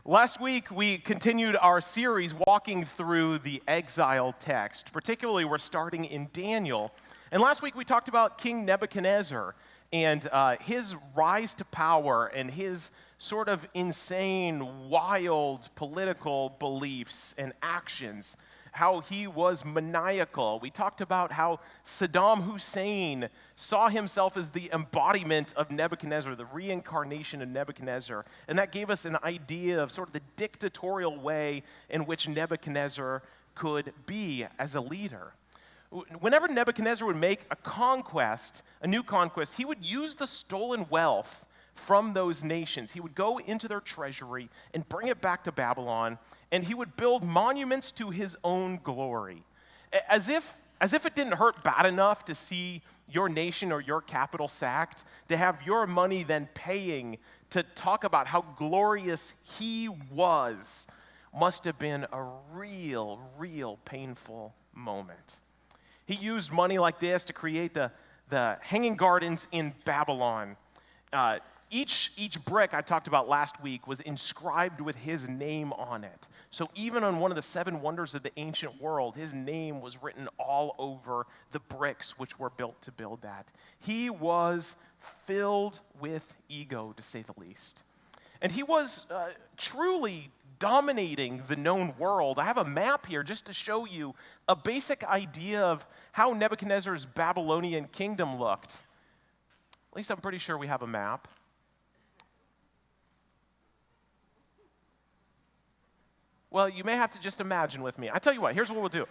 Last week, we continued our series walking through the exile text. Particularly, we're starting in Daniel. And last week, we talked about King Nebuchadnezzar and his rise to power and his sort of insane, wild political beliefs and actions, how he was maniacal. We talked about how Saddam Hussein saw himself as the embodiment of Nebuchadnezzar, the reincarnation of Nebuchadnezzar. And that gave us an idea of sort of the dictatorial way in which Nebuchadnezzar could be as a leader. Whenever Nebuchadnezzar would make a conquest, a new conquest, he would use the stolen wealth from those nations. He would go into their treasury and bring it back to Babylon, and he would build monuments to his own glory. As if it didn't hurt bad enough to see your nation or your capital sacked, to have your money then paying to talk about how glorious he was, must have been a real painful moment. He used money like this to create the hanging gardens in Babylon. Each brick I talked about last week was inscribed with his name on it. So even on one of the 7 wonders of the ancient world, his name was written all over the bricks which were built to build that. He was filled with ego, to say the least. And he was truly dominating the known world. I have a map here just to show you a basic idea of how Nebuchadnezzar's Babylonian kingdom looked. At least I'm pretty sure we have a map. Well, you may have to just imagine with me. I tell you what, here's what we'll do.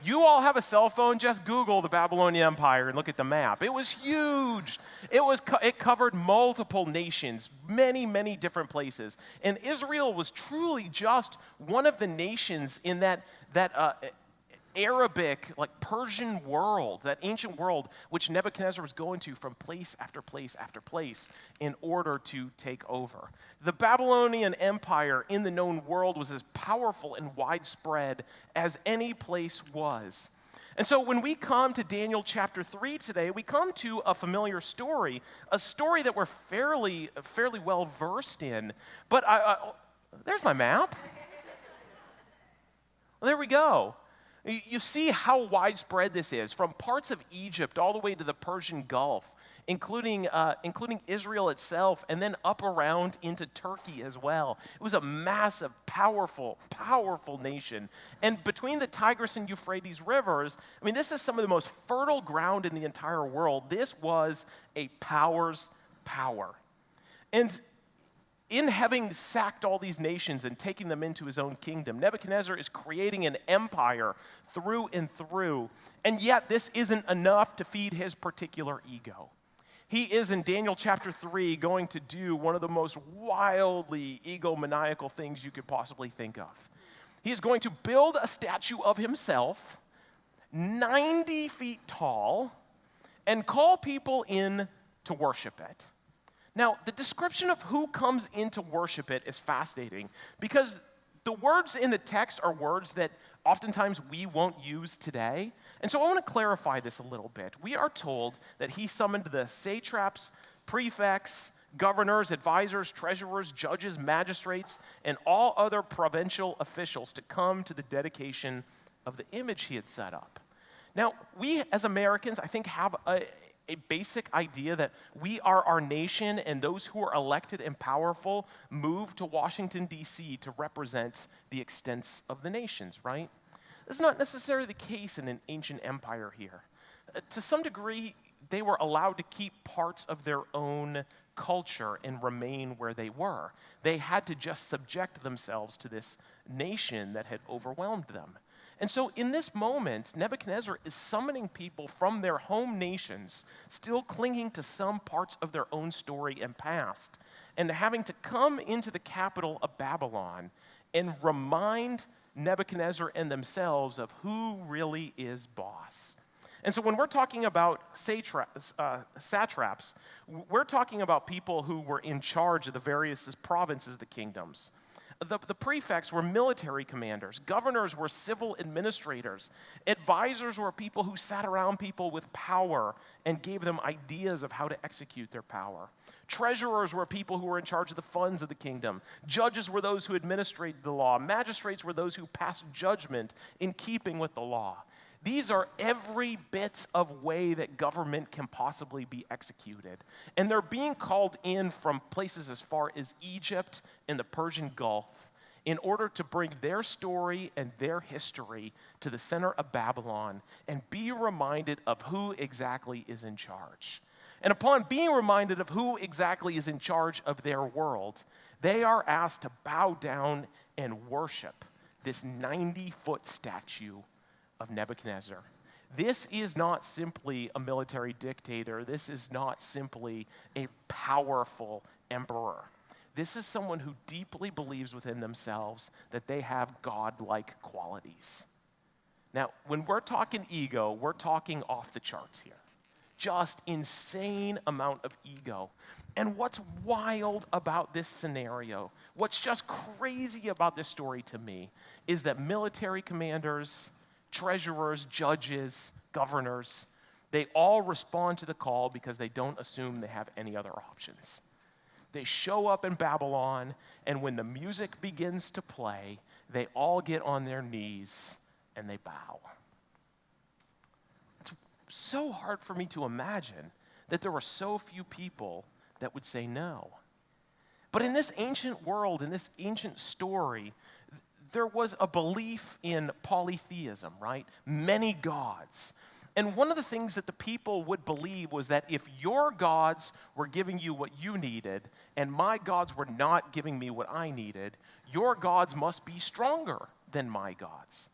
You all have a cell phone, just Google the Babylonian Empire and look at the map. It was huge. It covered multiple nations, many different places. And Israel was truly just one of the nations in that Arabic, like Persian world, that ancient world, which Nebuchadnezzar was going to from place after place after place in order to take over. The Babylonian Empire in the known world was as powerful and widespread as any place was. And so when we come to Daniel chapter 3 today, we come to a familiar story, a story that we're fairly well versed in. But there's my map. Well, there we go. You see how widespread this is, from parts of Egypt all the way to the Persian Gulf, including Israel itself, and then up around into Turkey as well. It was a massive, powerful nation. And between the Tigris and Euphrates rivers, I mean, this is some of the most fertile ground in the entire world. This was a power's power. And in having sacked all these nations and taking them into his own kingdom, Nebuchadnezzar is creating an empire through and through, and yet this isn't enough to feed his particular ego. He is, in Daniel chapter 3, going to do one of the most wildly egomaniacal things you could possibly think of. He is going to build a statue of himself, 90 feet tall, and call people in to worship it. Now, the description of who comes in to worship it is fascinating because the words in the text are words that oftentimes we won't use today. And so I want to clarify this a little bit. We are told that he summoned the satraps, prefects, governors, advisors, treasurers, judges, magistrates, and all other provincial officials to come to the dedication of the image he had set up. Now, we as Americans, I think, have a basic idea that we are our nation and those who are elected and powerful move to Washington, D.C. to represent the extents of the nations, right? That's not necessarily the case in an ancient empire here. To some degree, they were allowed to keep parts of their own culture and remain where they were. They had to just subject themselves to this nation that had overwhelmed them. And so in this moment, Nebuchadnezzar is summoning people from their home nations, still clinging to some parts of their own story and past, and having to come into the capital of Babylon and remind Nebuchadnezzar and themselves of who really is boss. And so when we're talking about satraps, we're talking about people who were in charge of the various provinces, the kingdoms. The prefects were military commanders. Governors were civil administrators. Advisors were people who sat around people with power and gave them ideas of how to execute their power. Treasurers were people who were in charge of the funds of the kingdom. Judges were those who administrated the law. Magistrates were those who passed judgment in keeping with the law. These are every bit of way that government can possibly be executed. And they're being called in from places as far as Egypt and the Persian Gulf in order to bring their story and their history to the center of Babylon and be reminded of who exactly is in charge. And upon being reminded of who exactly is in charge of their world, they are asked to bow down and worship this 90-foot statue of Nebuchadnezzar. This is not simply a military dictator. This is not simply a powerful emperor. This is someone who deeply believes within themselves that they have God-like qualities. Now, when we're talking ego, we're talking off the charts here. Just insane amount of ego. And what's wild about this scenario, what's just crazy about this story to me, is that military commanders, treasurers, judges, governors, they all respond to the call because they don't assume they have any other options. They show up in Babylon, and when the music begins to play, they all get on their knees and they bow. It's so hard for me to imagine that there were so few people that would say no. But in this ancient world, in this ancient story, there was a belief in polytheism, right? Many gods. And one of the things that the people would believe was that if your gods were giving you what you needed and my gods were not giving me what I needed, your gods must be stronger than my gods.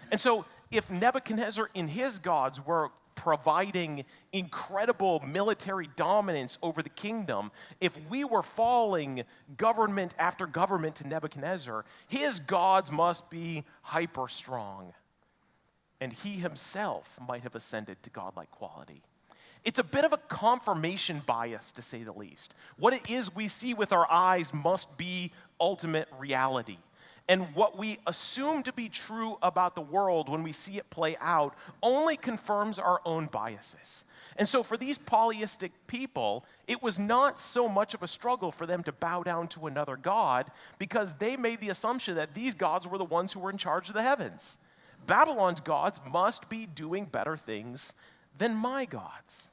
And so if Nebuchadnezzar and his gods were providing incredible military dominance over the kingdom, if we were falling government after government to Nebuchadnezzar, his gods must be hyper strong. And he himself might have ascended to godlike quality. It's a bit of a confirmation bias, to say the least. What it is we see with our eyes must be ultimate reality. And what we assume to be true about the world when we see it play out only confirms our own biases. And so for these polytheistic people, it was not so much of a struggle for them to bow down to another god because they made the assumption that these gods were the ones who were in charge of the heavens. Babylon's gods must be doing better things than my gods.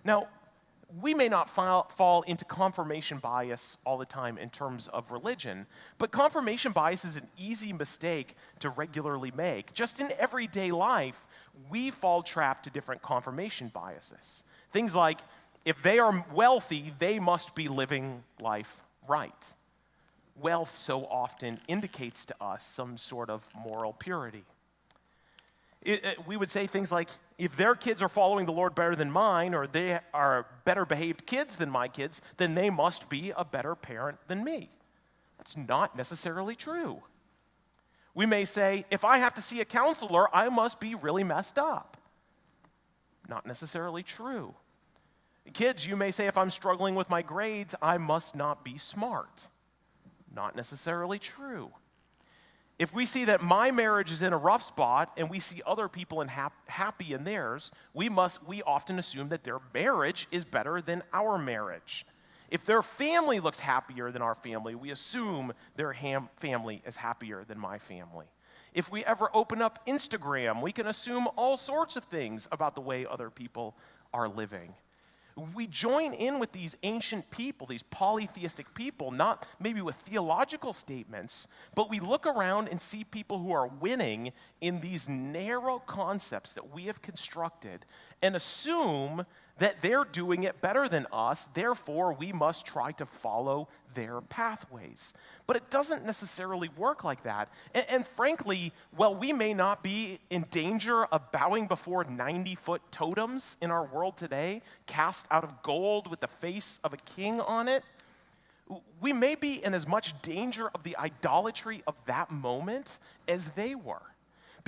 Now, we may not fall into confirmation bias all the time in terms of religion, but confirmation bias is an easy mistake to regularly make. Just in everyday life, we fall trapped to different confirmation biases. Things like, if they are wealthy, they must be living life right. Wealth so often indicates to us some sort of moral purity. We would say things like, if their kids are following the Lord better than mine, or they are better behaved kids than my kids, then they must be a better parent than me. That's not necessarily true. We may say, if I have to see a counselor, I must be really messed up. Not necessarily true. Kids, you may say, if I'm struggling with my grades, I must not be smart. Not necessarily true. If we see that my marriage is in a rough spot and we see other people happy in theirs, we often assume that their marriage is better than our marriage. If their family looks happier than our family, we assume their family is happier than my family. If we ever open up Instagram, we can assume all sorts of things about the way other people are living. We join in with these ancient people, these polytheistic people, not maybe with theological statements, but we look around and see people who are winning in these narrow concepts that we have constructed and assume that they're doing it better than us, therefore we must try to follow their pathways. But it doesn't necessarily work like that. And frankly, while we may not be in danger of bowing before 90-foot totems in our world today, cast out of gold with the face of a king on it, we may be in as much danger of the idolatry of that moment as they were.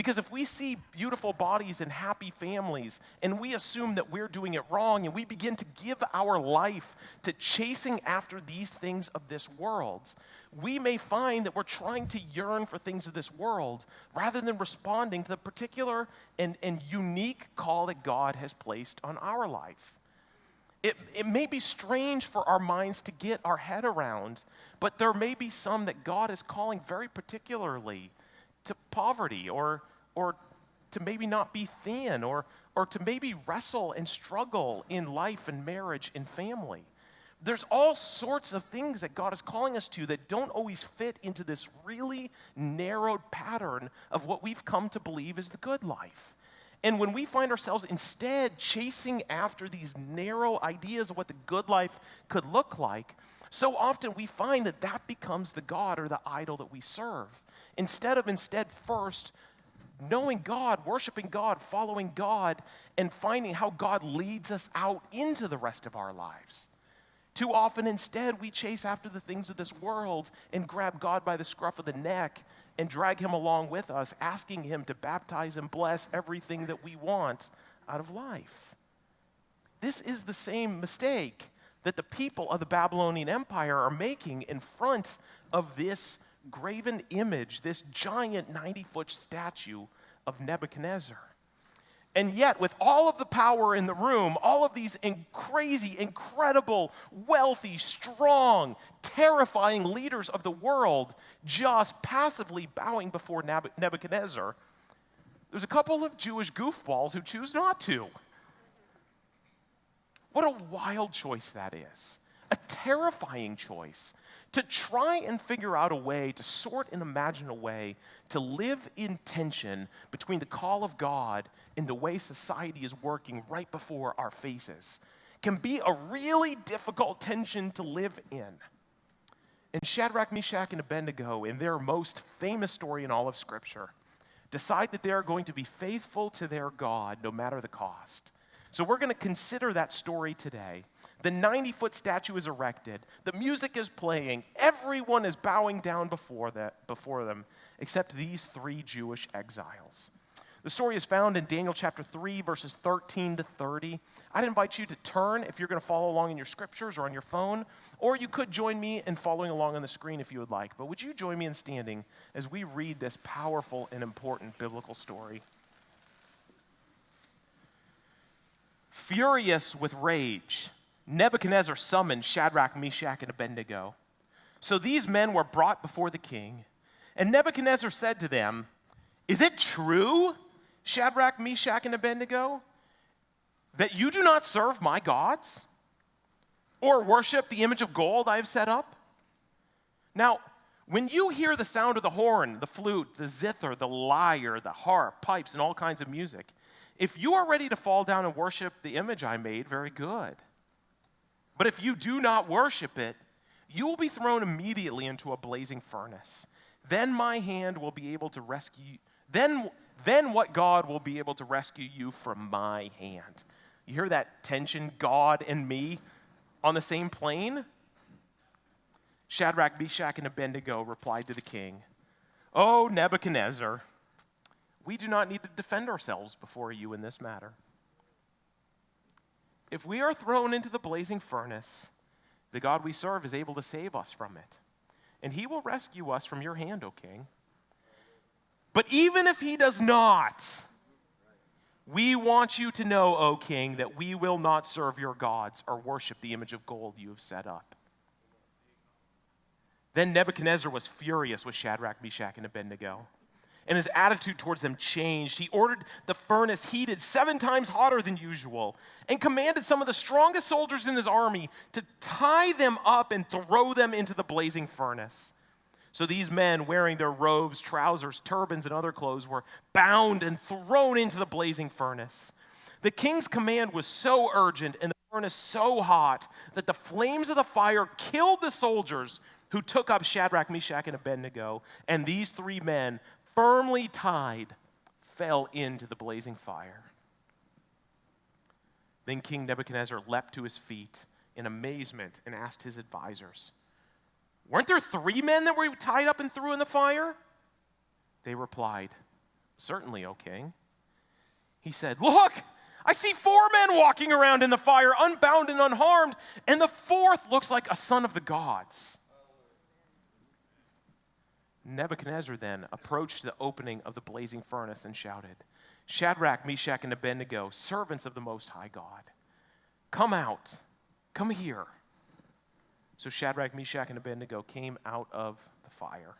Because if we see beautiful bodies and happy families, and we assume that we're doing it wrong, and we begin to give our life to chasing after these things of this world, we may find that we're trying to yearn for things of this world rather than responding to the particular and unique call that God has placed on our life. It may be strange for our minds to get our head around, but there may be some that God is calling very particularly to poverty or to maybe not be thin or to maybe wrestle and struggle in life and marriage and family. There's all sorts of things that God is calling us to that don't always fit into this really narrowed pattern of what we've come to believe is the good life. And when we find ourselves instead chasing after these narrow ideas of what the good life could look like, so often we find that that becomes the God or the idol that we serve. Instead first knowing God, worshiping God, following God, and finding how God leads us out into the rest of our lives. Too often instead we chase after the things of this world and grab God by the scruff of the neck and drag him along with us, asking him to baptize and bless everything that we want out of life. This is the same mistake that the people of the Babylonian Empire are making in front of this graven image, this giant 90-foot statue of Nebuchadnezzar. And yet, with all of the power in the room, all of these crazy, incredible, wealthy, strong, terrifying leaders of the world just passively bowing before Nebuchadnezzar, there's a couple of Jewish goofballs who choose not to. What a wild choice that is. A terrifying choice to try and figure out a way, to sort and imagine a way to live in tension between the call of God and the way society is working right before our faces can be a really difficult tension to live in. And Shadrach, Meshach, and Abednego, in their most famous story in all of Scripture, decide that they are going to be faithful to their God no matter the cost. So we're going to consider that story today. The 90-foot statue is erected. The music is playing. Everyone is bowing down before them, except these three Jewish exiles. The story is found in Daniel chapter 3, verses 13 to 30. I'd invite you to turn if you're going to follow along in your scriptures or on your phone, or you could join me in following along on the screen if you would like. But would you join me in standing as we read this powerful and important biblical story? Furious with rage, Nebuchadnezzar summoned Shadrach, Meshach, and Abednego. So these men were brought before the king, and Nebuchadnezzar said to them, "Is it true, Shadrach, Meshach, and Abednego, that you do not serve my gods or worship the image of gold I have set up? Now, when you hear the sound of the horn, the flute, the zither, the lyre, the harp, pipes, and all kinds of music, if you are ready to fall down and worship the image I made, very good. But if you do not worship it, you will be thrown immediately into a blazing furnace. Then my hand will be able to rescue you. Then what God will be able to rescue you from my hand?" You hear that tension, God and me on the same plane? Shadrach, Meshach, and Abednego replied to the king, "O Nebuchadnezzar, we do not need to defend ourselves before you in this matter. If we are thrown into the blazing furnace, the God we serve is able to save us from it, and he will rescue us from your hand, O king. But even if he does not, we want you to know, O king, that we will not serve your gods or worship the image of gold you have set up." Then Nebuchadnezzar was furious with Shadrach, Meshach, and Abednego, and his attitude towards them changed. He ordered the furnace heated 7 times hotter than usual and commanded some of the strongest soldiers in his army to tie them up and throw them into the blazing furnace. So these men, wearing their robes, trousers, turbans, and other clothes, were bound and thrown into the blazing furnace. The king's command was so urgent and the furnace so hot that the flames of the fire killed the soldiers who took up Shadrach, Meshach, and Abednego, and these 3 men, firmly tied, fell into the blazing fire. Then King Nebuchadnezzar leapt to his feet in amazement and asked his advisors, "Weren't there 3 men that were tied up and threw in the fire?" They replied, "Certainly, O king." He said, "Look, I see 4 men walking around in the fire, unbound and unharmed, and the 4th looks like a son of the gods." Nebuchadnezzar then approached the opening of the blazing furnace and shouted, "Shadrach, Meshach, and Abednego, servants of the Most High God, come out, come here." So Shadrach, Meshach, and Abednego came out of the fire.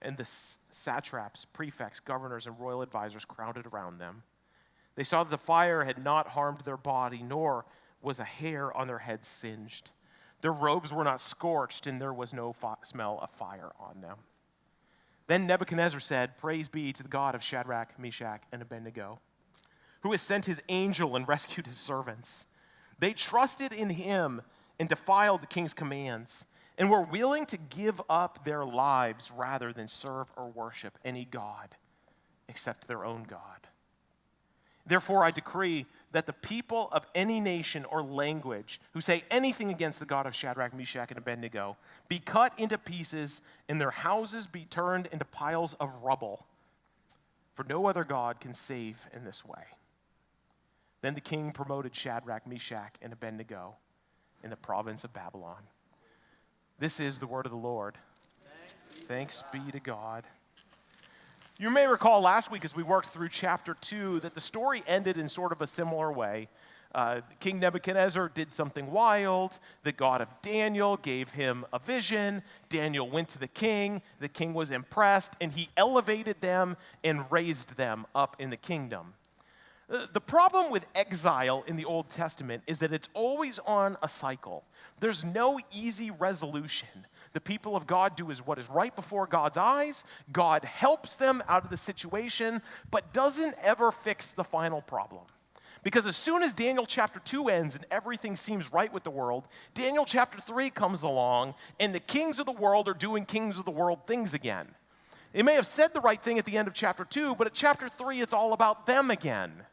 And the satraps, prefects, governors, and royal advisors crowded around them. They saw that the fire had not harmed their body, nor was a hair on their heads singed. Their robes were not scorched, and there was no smell of fire on them. Then Nebuchadnezzar said, "Praise be to the God of Shadrach, Meshach, and Abednego, who has sent his angel and rescued his servants. They trusted in him and defied the king's commands, and were willing to give up their lives rather than serve or worship any god except their own God. Therefore, I decree that the people of any nation or language who say anything against the God of Shadrach, Meshach, and Abednego be cut into pieces and their houses be turned into piles of rubble. For no other God can save in this way." Then the king promoted Shadrach, Meshach, and Abednego in the province of Babylon. This is the word of the Lord. Thanks be to God. You may recall last week as we worked through chapter 2 that the story ended in sort of a similar way. King Nebuchadnezzar did something wild. The God of Daniel gave him a vision. Daniel went to the king. The king was impressed, and he elevated them and raised them up in the kingdom. The problem with exile in the Old Testament is that it's always on a cycle. There's no easy resolution. The people of God do what is right before God's eyes. God helps them out of the situation, but doesn't ever fix the final problem. Because as soon as Daniel chapter 2 ends and everything seems right with the world, Daniel chapter 3 comes along, and the kings of the world are doing kings of the world things again. They may have said the right thing at the end of chapter 2, but at chapter 3, it's all about them again.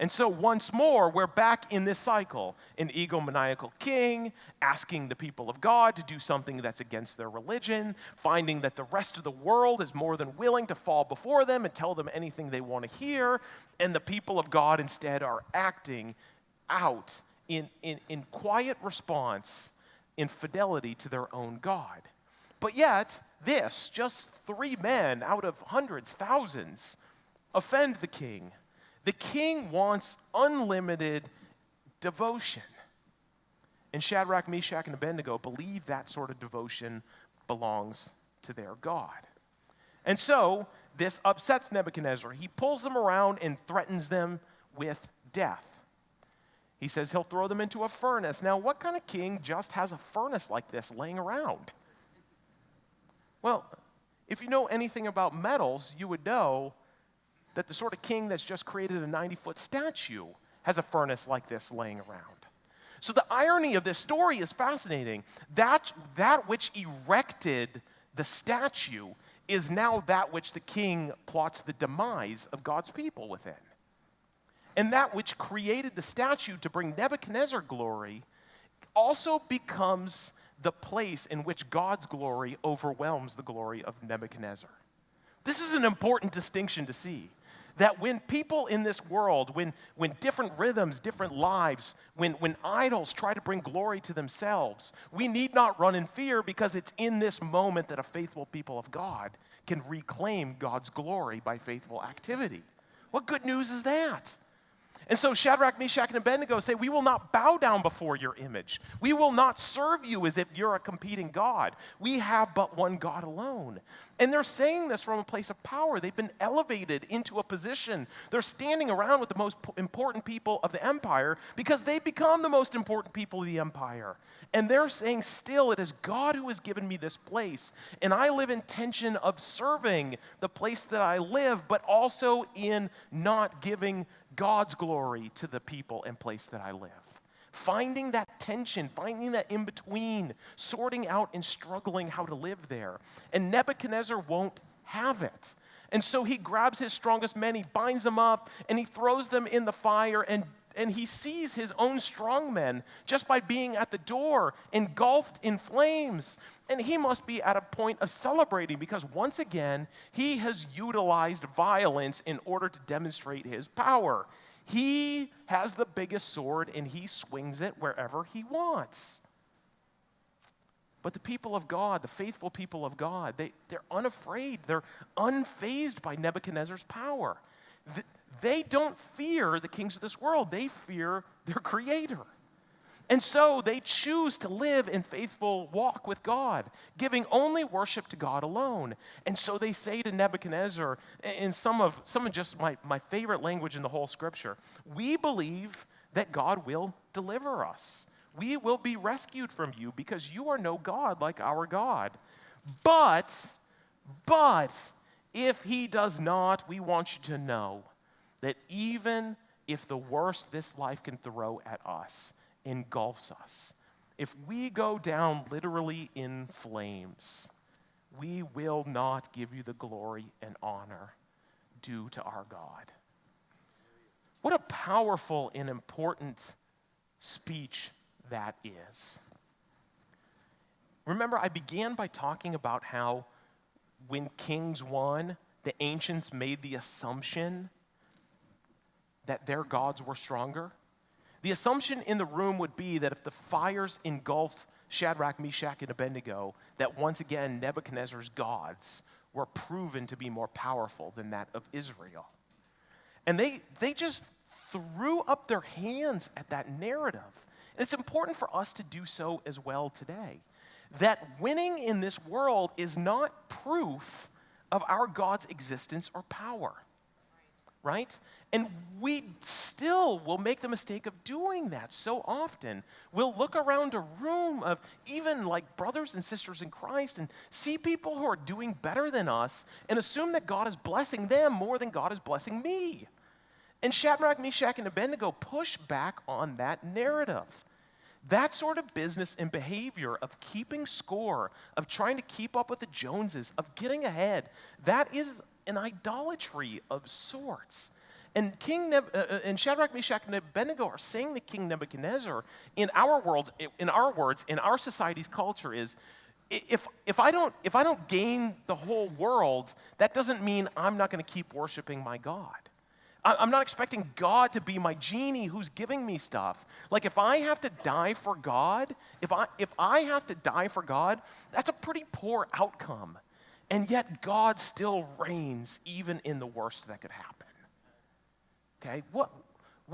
And so once more, we're back in this cycle. An egomaniacal king asking the people of God to do something that's against their religion, finding that the rest of the world is more than willing to fall before them and tell them anything they want to hear, and the people of God instead are acting out in quiet response, in fidelity to their own God. But yet, just 3 men out of hundreds, thousands, offend the king. The king wants unlimited devotion. And Shadrach, Meshach, and Abednego believe that sort of devotion belongs to their God. And so this upsets Nebuchadnezzar. He pulls them around and threatens them with death. He says he'll throw them into a furnace. Now, what kind of king just has a furnace like this laying around? Well, if you know anything about metals, you would know that the sort of king that's just created a 90-foot statue has a furnace like this laying around. So the irony of this story is fascinating. That which erected the statue is now that which the king plots the demise of God's people within. And that which created the statue to bring Nebuchadnezzar glory also becomes the place in which God's glory overwhelms the glory of Nebuchadnezzar. This is an important distinction to see. That when people in this world, when different rhythms, different lives, when idols try to bring glory to themselves, we need not run in fear, because it's in this moment that a faithful people of God can reclaim God's glory by faithful activity. What good news is that? And so Shadrach, Meshach, and Abednego say, "We will not bow down before your image. We will not serve you as if you're a competing God. We have but one God alone." And they're saying this from a place of power. They've been elevated into a position. They're standing around with the most important people of the empire because they become the most important people of the empire. And they're saying, still, it is God who has given me this place. And I live in tension of serving the place that I live, but also in not giving God's glory to the people and place that I live. Finding that tension, finding that in between, sorting out and struggling how to live there. And Nebuchadnezzar won't have it. And so he grabs his strongest men, he binds them up, and he throws them in the fire. And and he sees his own strongmen just by being at the door, engulfed in flames. And he must be at a point of celebrating because once again, he has utilized violence in order to demonstrate his power. He has the biggest sword and he swings it wherever he wants. But the people of God, the faithful people of God, they're unafraid. They're unfazed by Nebuchadnezzar's power. They don't fear the kings of this world. They fear their creator. And so they choose to live in faithful walk with God, giving only worship to God alone. And so they say to Nebuchadnezzar, in some of just my favorite language in the whole scripture, we believe that God will deliver us. We will be rescued from you because you are no God like our God. But if he does not, we want you to know that even if the worst this life can throw at us engulfs us, if we go down literally in flames, we will not give you the glory and honor due to our God. What a powerful and important speech that is. Remember, I began by talking about how when kings won, the ancients made the assumption that their gods were stronger. The assumption in the room would be that if the fires engulfed Shadrach, Meshach, and Abednego, that once again Nebuchadnezzar's gods were proven to be more powerful than that of Israel. And they just threw up their hands at that narrative. And it's important for us to do so as well today. That winning in this world is not proof of our God's existence or power. Right? And we still will make the mistake of doing that so often. We'll look around a room of even like brothers and sisters in Christ and see people who are doing better than us and assume that God is blessing them more than God is blessing me. And Shadrach, Meshach, and Abednego push back on that narrative. That sort of business and behavior of keeping score, of trying to keep up with the Joneses, of getting ahead, that is an idolatry of sorts. And Shadrach, Meshach, and Abednego are saying to King Nebuchadnezzar, in our words, in our society's culture is, if I don't gain the whole world, that doesn't mean I'm not going to keep worshiping my God. I'm not expecting God to be my genie who's giving me stuff. Like if I have to die for God, if I have to die for God, that's a pretty poor outcome. And yet God still reigns even in the worst that could happen. Okay? What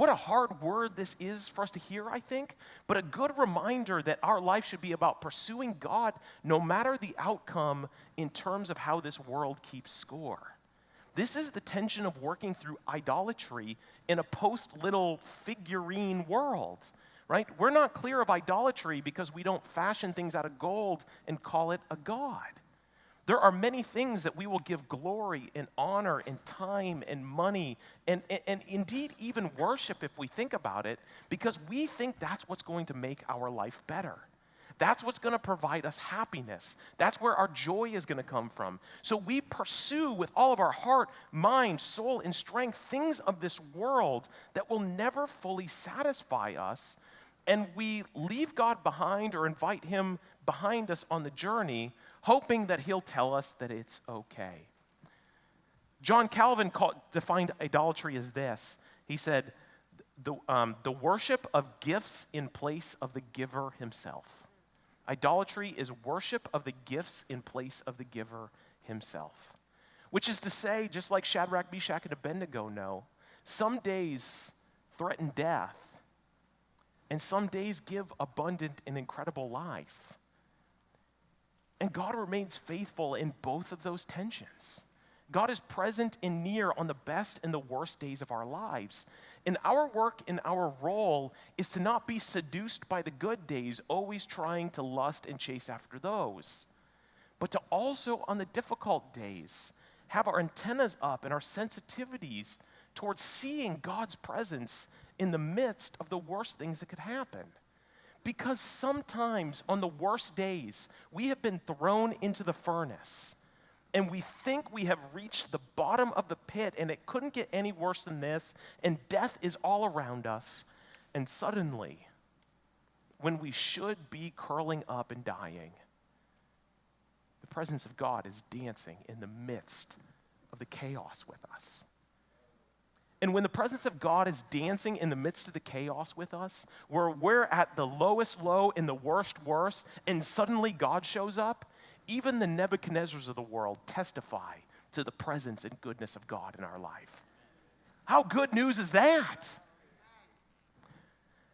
a hard word this is for us to hear, I think, but a good reminder that our life should be about pursuing God no matter the outcome in terms of how this world keeps score. This is the tension of working through idolatry in a post-little figurine world, right? We're not clear of idolatry because we don't fashion things out of gold and call it a god. There are many things that we will give glory and honor and time and money and indeed even worship if we think about it because we think that's what's going to make our life better. That's what's going to provide us happiness. That's where our joy is going to come from. So we pursue with all of our heart, mind, soul, and strength things of this world that will never fully satisfy us. And we leave God behind or invite him behind us on the journey, hoping that he'll tell us that it's okay. John Calvin defined idolatry as this. He said, the worship of gifts in place of the giver himself. Idolatry is worship of the gifts in place of the giver himself. Which is to say, just like Shadrach, Meshach, and Abednego know, some days threaten death, and some days give abundant and incredible life. And God remains faithful in both of those tensions. God is present and near on the best and the worst days of our lives. And our work and our role is to not be seduced by the good days, always trying to lust and chase after those, but to also, on the difficult days, have our antennas up and our sensitivities towards seeing God's presence in the midst of the worst things that could happen. Because sometimes on the worst days, we have been thrown into the furnace. and we think we have reached the bottom of the pit, and it couldn't get any worse than this, and death is all around us. And suddenly, when we should be curling up and dying, the presence of God is dancing in the midst of the chaos with us. And when the presence of God is dancing in the midst of the chaos with us, where we're at the lowest low and the worst worst, and suddenly God shows up, even the Nebuchadnezzars of the world testify to the presence and goodness of God in our life. How good news is that?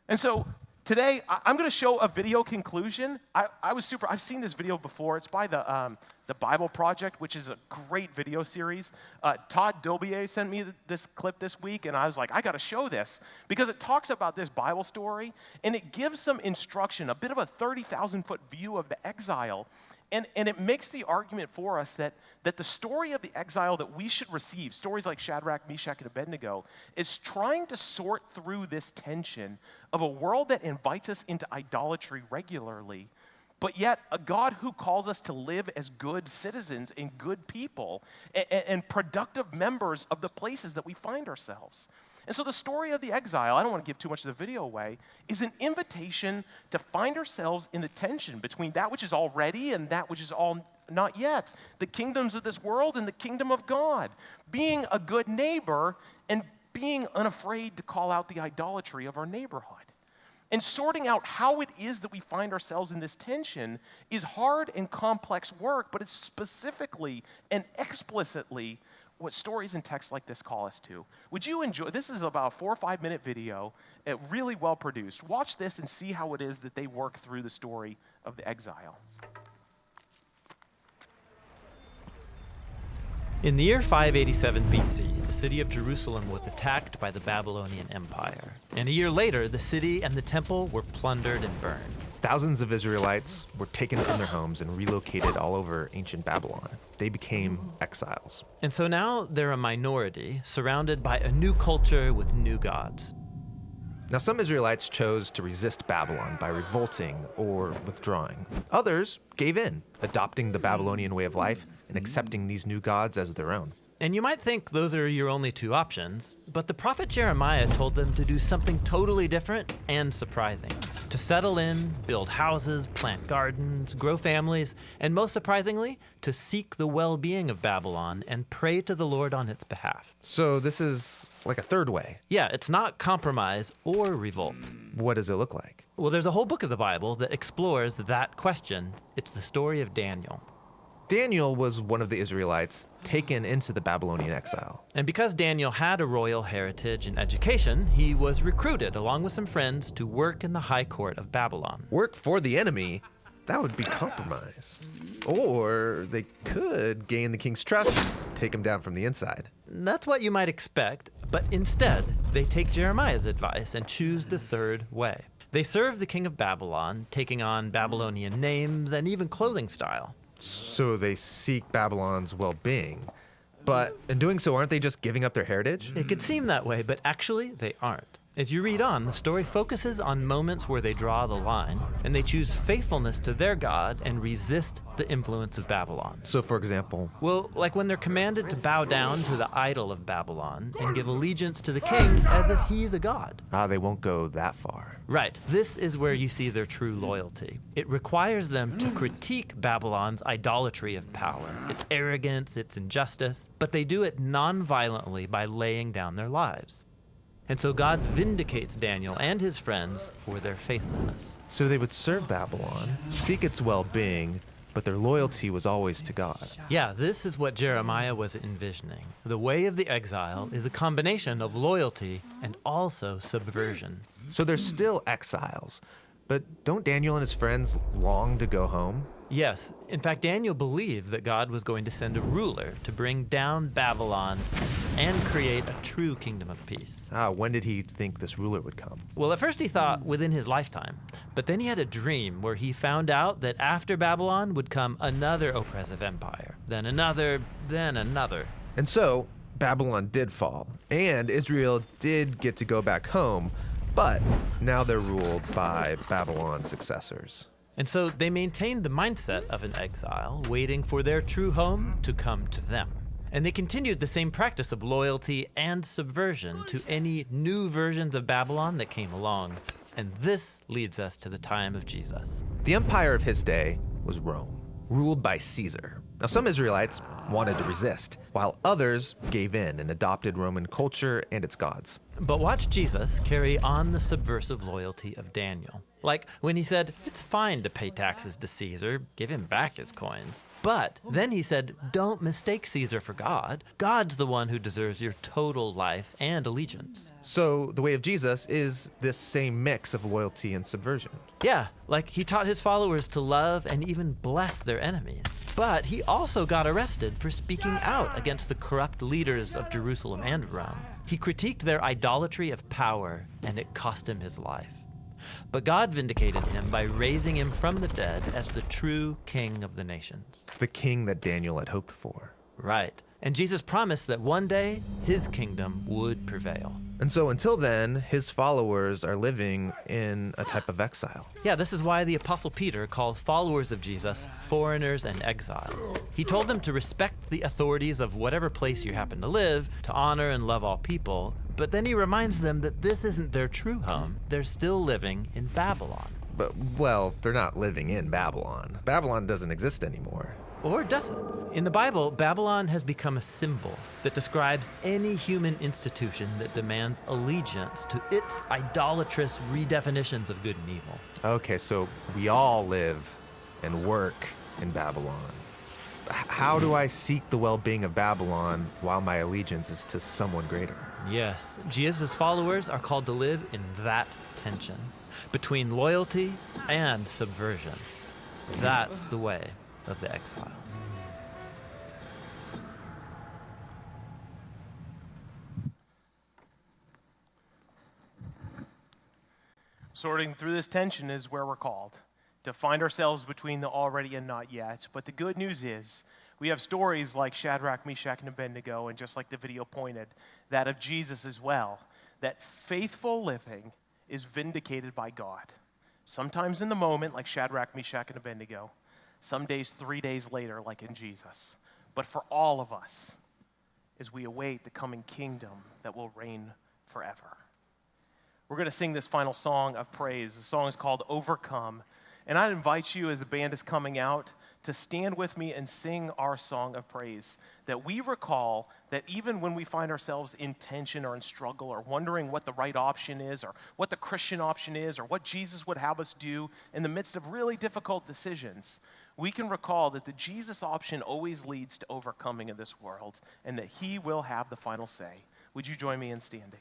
And so today, I'm going to show a video conclusion. I've seen this video before. It's by the Bible Project, which is a great video series. Todd Dobier sent me this clip this week, and I was like, I got to show this, because it talks about this Bible story, and it gives some instruction, a bit of a 30,000-foot view of the exile. And it makes the argument for us that the story of the exile that we should receive, stories like Shadrach, Meshach, and Abednego, is trying to sort through this tension of a world that invites us into idolatry regularly, but yet a God who calls us to live as good citizens and good people and productive members of the places that we find ourselves. And so the story of the exile, I don't want to give too much of the video away, is an invitation to find ourselves in the tension between that which is already and that which is all not yet, the kingdoms of this world and the kingdom of God, being a good neighbor and being unafraid to call out the idolatry of our neighborhood. And sorting out how it is that we find ourselves in this tension is hard and complex work, but it's specifically and explicitly what stories and texts like this call us to. Would you enjoy, this is about a 4 or 5 minute video, really well produced. Watch this and see how it is that they work through the story of the exile. In the year 587 BC, the city of Jerusalem was attacked by the Babylonian Empire. And a year later, the city and the temple were plundered and burned. Thousands of Israelites were taken from their homes and relocated all over ancient Babylon. They became exiles. And so now they're a minority, surrounded by a new culture with new gods. Now, some Israelites chose to resist Babylon by revolting or withdrawing. Others gave in, adopting the Babylonian way of life and accepting these new gods as their own. And you might think those are your only two options, but the prophet Jeremiah told them to do something totally different and surprising. To settle in, build houses, plant gardens, grow families, and most surprisingly, to seek the well-being of Babylon and pray to the Lord on its behalf. So this is like a third way. Yeah, it's not compromise or revolt. What does it look like? Well, there's a whole book of the Bible that explores that question. It's the story of Daniel. Daniel was one of the Israelites taken into the Babylonian exile. And because Daniel had a royal heritage and education, he was recruited along with some friends to work in the high court of Babylon. Work for the enemy? That would be compromise. Or they could gain the king's trust, take him down from the inside. That's what you might expect, but instead, they take Jeremiah's advice and choose the third way. They serve the king of Babylon, taking on Babylonian names and even clothing style. So they seek Babylon's well-being. But in doing so, aren't they just giving up their heritage? It could seem that way, but actually they aren't. As you read on, the story focuses on moments where they draw the line, and they choose faithfulness to their God and resist the influence of Babylon. So, for example? Well, like when they're commanded to bow down to the idol of Babylon and give allegiance to the king as if he's a god. They won't go that far. Right. This is where you see their true loyalty. It requires them to critique Babylon's idolatry of power, its arrogance, its injustice, but they do it non-violently by laying down their lives. And so God vindicates Daniel and his friends for their faithfulness. So they would serve Babylon, seek its well-being, but their loyalty was always to God. Yeah, this is what Jeremiah was envisioning. The way of the exile is a combination of loyalty and also subversion. So they're still exiles, but don't Daniel and his friends long to go home? Yes. In fact, Daniel believed that God was going to send a ruler to bring down Babylon and create a true kingdom of peace. When did he think this ruler would come? Well, at first he thought within his lifetime, but then he had a dream where he found out that after Babylon would come another oppressive empire, then another, then another. And so Babylon did fall, and Israel did get to go back home, but now they're ruled by Babylon's successors. And so they maintained the mindset of an exile, waiting for their true home to come to them. And they continued the same practice of loyalty and subversion to any new versions of Babylon that came along. And this leads us to the time of Jesus. The empire of his day was Rome, ruled by Caesar. Now, some Israelites wanted to resist, while others gave in and adopted Roman culture and its gods. But watch Jesus carry on the subversive loyalty of Daniel. Like when he said, it's fine to pay taxes to Caesar, give him back his coins. But then he said, don't mistake Caesar for God. God's the one who deserves your total life and allegiance. So the way of Jesus is this same mix of loyalty and subversion. Yeah, like he taught his followers to love and even bless their enemies. But he also got arrested for speaking out against the corrupt leaders of Jerusalem and Rome. He critiqued their idolatry of power, and it cost him his life. But God vindicated him by raising him from the dead as the true king of the nations. The king that Daniel had hoped for. Right. And Jesus promised that one day his kingdom would prevail. And so until then, his followers are living in a type of exile. Yeah, this is why the Apostle Peter calls followers of Jesus foreigners and exiles. He told them to respect the authorities of whatever place you happen to live, to honor and love all people, but then he reminds them that this isn't their true home. They're still living in Babylon. But, well, they're not living in Babylon. Babylon doesn't exist anymore. Or does it? In the Bible, Babylon has become a symbol that describes any human institution that demands allegiance to its idolatrous redefinitions of good and evil. Okay, so we all live and work in Babylon. How do I seek the well-being of Babylon while my allegiance is to someone greater? Yes, Jesus' followers are called to live in that tension between loyalty and subversion. That's the way of the exile. Sorting through this tension is where we're called, to find ourselves between the already and not yet. But the good news is we have stories like Shadrach, Meshach, and Abednego, and just like the video pointed, that of Jesus as well, that faithful living is vindicated by God. Sometimes in the moment, like Shadrach, Meshach, and Abednego. Some days, 3 days later, like in Jesus. But for all of us, as we await the coming kingdom that will reign forever. We're going to sing this final song of praise. The song is called Overcome. And I'd invite you, as the band is coming out, to stand with me and sing our song of praise. That we recall that even when we find ourselves in tension or in struggle or wondering what the right option is or what the Christian option is or what Jesus would have us do in the midst of really difficult decisions, we can recall that the Jesus option always leads to overcoming in this world and that he will have the final say. Would you join me in standing?